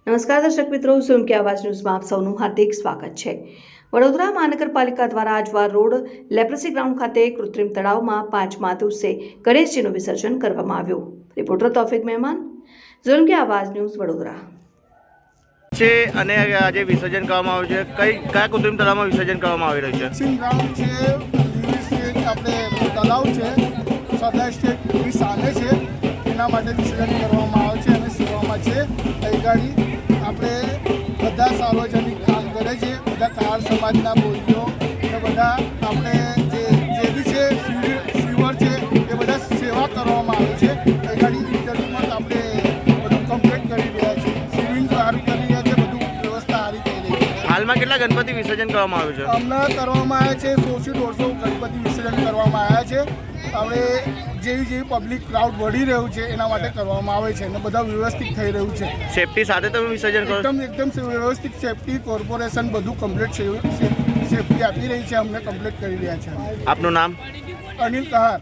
નમસ્કાર દર્શક મિત્રો, ઝૂમ કે આવાજ ન્યૂઝમાં આપ સૌનું હાર્દિક સ્વાગત છે। વડોદરા મહાનગરપાલિકા દ્વારા આજવાર રોડ લેપ્રસી ગ્રાઉન્ડ ખાતે કૃત્રિમ તળાવમાં 5મા દિવસે ગણેશજીનું વિસર્જન કરવામાં આવ્યું। રિપોર્ટર તૌફિક મહેમાન, ઝૂમ કે આવાજ ન્યૂઝ વડોદરા। છે અને આજે વિસર્જન કરવામાં આવ્યું છે। કયા કૃત્રિમ તળાવમાં વિસર્જન કરવામાં આવી રહ્યું છે? સિંગ ગ્રાઉન્ડ છે, આપણે તળાવ છે, સદા સ્ટેટ ની સામે છે, એના માટે વિસર્જન કરવામાં આવે છે અને સેવામાં છે। અહીં ગાડી આપણે બધા સાર્વજનિક કામ કરે છે, બધા કાર સમાજના બોલીઓ અને બધા આપણે જે બી છે સિવર છે એ બધા સેવા કરવામાં આવે છે। અહીં ગાડી ઇન્ટરવ્યુમાં આપણે બધું કમ્પ્લીટ કરી રહ્યા છીએ, સ્વિમિંગ સારું કરી રહ્યા છે, બધું વ્યવસ્થા સારી થઈ રહી છે। હાલમાં કેટલા ગણપતિ વિસર્જન કરવામાં આવ્યું છે? હમણાં કરવામાં આવ્યા છે 100 થી 150 ગણપતિ વિસર્જન કરવામાં આવ્યા છે। હવે જેવી પબ્લિક ક્રાઉડ વધી રહ્યું છે એના માટે કરવામાં આવે છે અને બધા વ્યવસ્થિત થઈ રહ્યું છે। સેફટી સાથે તમે વિસર્જન કરો? એકદમ વ્યવસ્થિત સેફટી કોર્પોરેશન બધું કમ્પ્લીટ સેફટી આપી રહી છે, અમને કમ્પ્લીટ કરી રહ્યા છે। આપનું નામ? અનિલ કહાર।